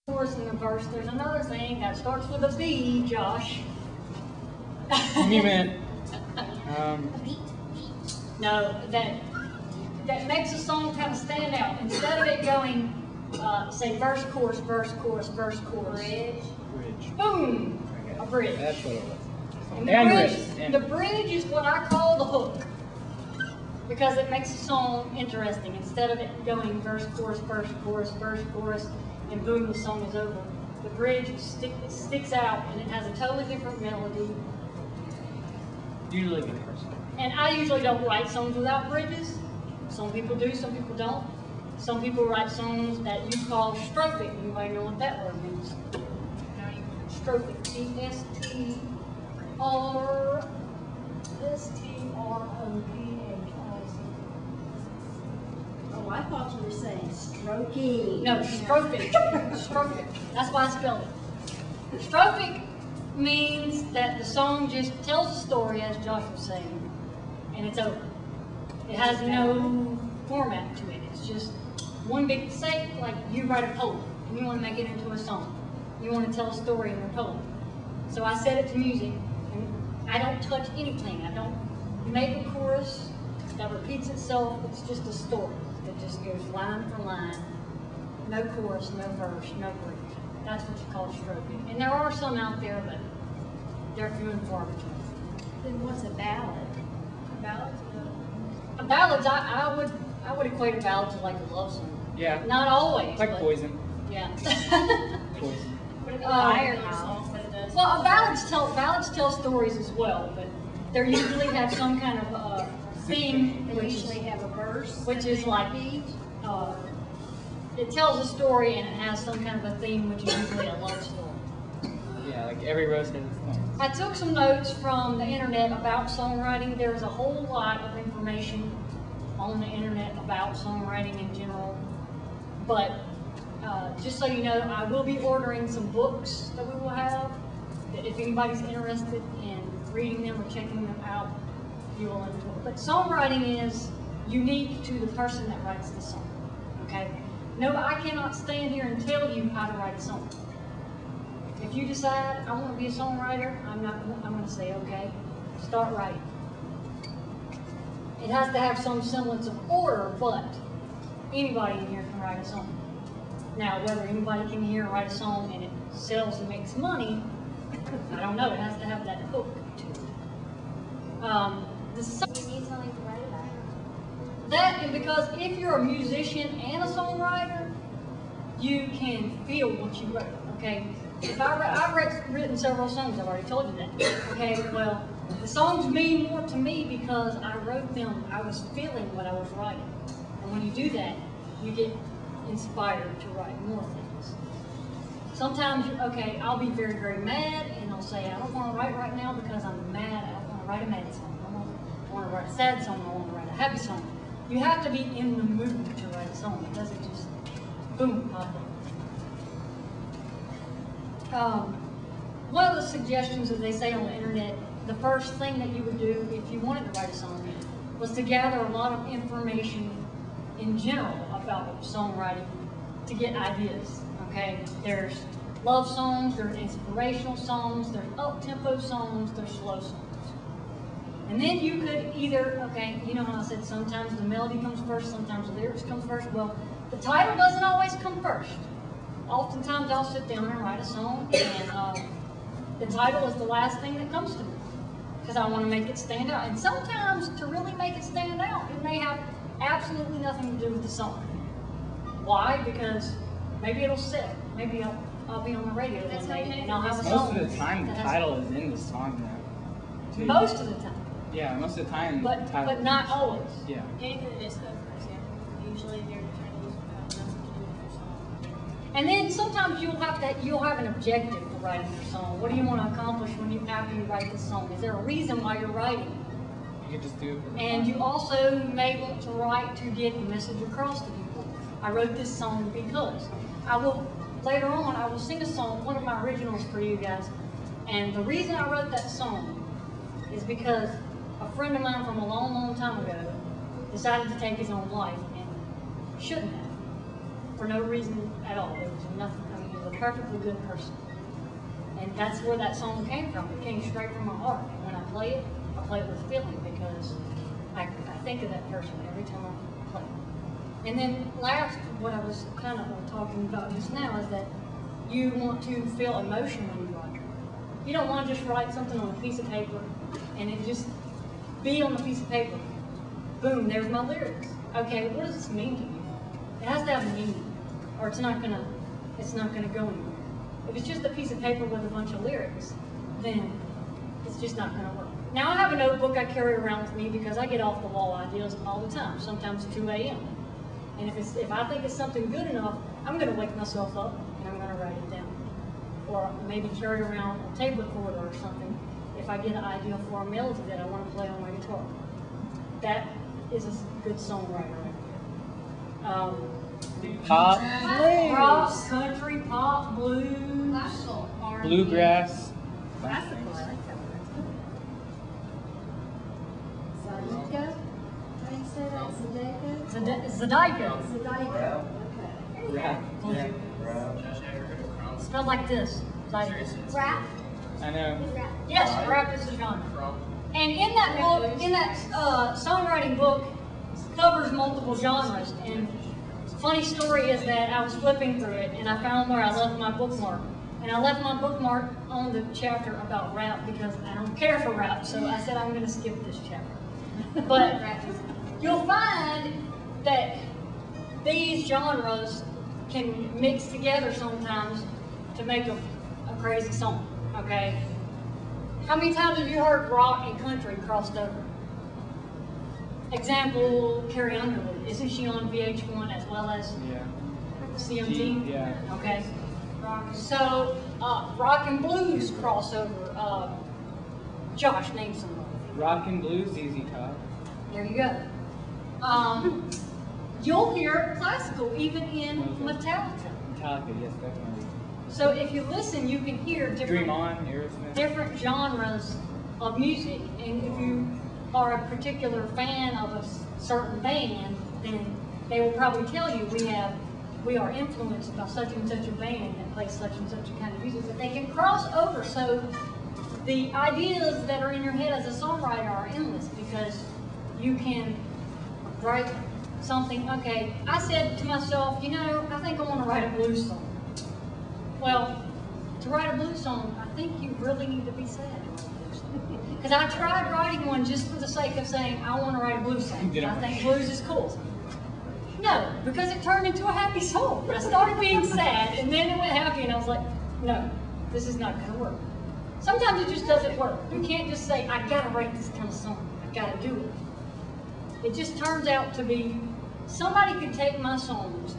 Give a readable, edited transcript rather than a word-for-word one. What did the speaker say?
chorus and the verse. There's another thing that starts with a B, Josh. You meant A beat. No, that makes a song kind of stand out. Instead of it going, say verse, chorus, verse, chorus, verse, chorus. bridge. Boom! Okay. A bridge. That's what it was. And the bridge is what I call the hook. Because it makes the song interesting. Instead of it going verse, chorus, verse, chorus, verse, chorus, and boom, the song is over. The bridge sticks out, and it has a totally different melody. Usually good person. And I usually don't write songs without bridges. Some people do, some people don't. Some people write songs that you call strophic. Anybody know what that word means? Strophic. S-T-R-O-P-H-I-C. Oh, I thought you were saying stroking. No, strophic. Strophic. That's why I spelled it. Strophic means that the song just tells a story, as Josh was saying, and it's over. It has no format to it. It's just one big, say, like you write a poem and you want to make it into a song. You want to tell a story in your poem. So I set it to music, and I don't touch anything. I don't make a chorus that repeats itself. It's just a story that just goes line for line. No chorus, no verse, no bridge. That's what you call stroking. And there are some out there, but they're few and far between. Then what's a ballad? Ballads, I would equate a ballad to like a love song. Yeah. Not always. Like but, Poison. Yeah. Poison. Well, ballads tell stories as well, but they usually have some kind of theme. They usually have a verse, which is like it tells a story and it has some kind of a theme, which is usually a love story. Yeah, like every rose has its thorn. I took some notes from the internet about songwriting. There's a whole lot of information on the internet about songwriting in general. But just so you know, I will be ordering some books that we will have. If anybody's interested in reading them or checking them out, you will enjoy it. But songwriting is unique to the person that writes the song. Okay? No, I cannot stand here and tell you how to write a song. If you decide I want to be a songwriter, I'm going to say, okay, start writing. It has to have some semblance of order, but anybody in here can write a song. Now, whether anybody can hear and write a song and it sells and makes money, I don't know. It has to have that hook to it. You need something to write about. That, and because if you're a musician and a songwriter, you can feel what you wrote, okay? If I've written several songs, I've already told you that, okay? Well, the songs mean more to me because I wrote them, I was feeling what I was writing. And when you do that, you get inspired to write more things. Sometimes, okay, I'll be very, very mad, and I'll say, I don't want to write right now because I'm mad. I don't want to write a mad song. I want to write a sad song. I want to write a happy song. You have to be in the mood to write a song. It doesn't just, boom, pop up. One of the suggestions that they say on the internet, the first thing that you would do if you wanted to write a song was to gather a lot of information in general about songwriting to get ideas, okay? There's love songs, there's inspirational songs, there's up-tempo songs, there's slow songs. And then you could either, okay, you know how I said sometimes the melody comes first, sometimes the lyrics come first. Well, the title doesn't always come first. Oftentimes I'll sit down and write a song, and the title is the last thing that comes to me because I want to make it stand out. And sometimes to really make it stand out, it may have absolutely nothing to do with the song. Why? Because maybe it'll sell. Maybe I'll be on the radio one day and I'll have a song. Most of the time, the title is in the song now. Most of the time. Yeah, most of the time. But the title not always. Yeah. Anything that is hook, for example. Usually their titles have nothing to do with their song. And then sometimes you'll have an objective for writing your song. What do you want to accomplish after you write the song? Is there a reason why you're writing? You could just do it for the And fun. you also may want to write to get the message across to people. I wrote this song because later on I will sing a song, one of my originals for you guys. And the reason I wrote that song is because a friend of mine from a long, long time ago decided to take his own life and shouldn't have, for no reason at all. There was nothing, I mean, a perfectly good person. And that's where that song came from. It came straight from my heart. And when I play it with feeling because I think of that person every time I play it. And then last, what I was kind of talking about just now is that you want to feel emotion when you write. You don't want to just write something on a piece of paper and it just be on the piece of paper. Boom, there's my lyrics. Okay, what does this mean to you? It has to have a meaning, or it's not gonna go anywhere. If it's just a piece of paper with a bunch of lyrics, then it's just not gonna work. Now I have a notebook I carry around with me because I get off the wall ideas all the time, sometimes 2 a.m. And if I think it's something good enough, I'm gonna wake myself up and I'm gonna write it down. Or maybe carry around a tape recorder or something if I get an idea for a melody that I want to play on my guitar. That is a good songwriter right there. Pop, Rock, country, pop, blues, Classical. R&B. bluegrass. Classical, I like that one. Zydeco? How do you say that? Zydeco? Zydeco. Zydeco, okay. Rap. Yeah. Spelled like this. Zydeco. Rap? I know. Yes, rap is a genre. And in that book, in that songwriting book, covers multiple genres. And funny story is that I was flipping through it and I found where I left my bookmark. And I left my bookmark on the chapter about rap because I don't care for rap. So I said I'm going to skip this chapter. But you'll find that these genres can mix together sometimes to make a crazy song, okay? How many times have you heard rock and country crossed over? Example, Carrie Underwood. Isn't she on VH1 as well as CMT? Yeah. Okay. So, rock and blues crossover. Josh, name someone. Rock and blues, easy talk. There you go. You'll hear classical even in Metallica. Metallica, yes, definitely. So if you listen, you can hear Dream On, Aerosmith. different genres of music. And if you are a particular fan of a certain band, then they will probably tell you we are influenced by such and such a band that plays such and such a kind of music. But they can cross over, so the ideas that are in your head as a songwriter are endless because you can write something. Okay, I said to myself, you know, I think I want to write a blues song. Well, to write a blues song, I think you really need to be sad. Because I tried writing one just for the sake of saying, I want to write a blues song. I think blues is cool. No, because it turned into a happy song. I started being sad, and then it went happy, and I was like, no, this is not going to work. Sometimes it just doesn't work. You can't just say, I got to write this kind of song. I got to do it. It just turns out to be, somebody could take my songs,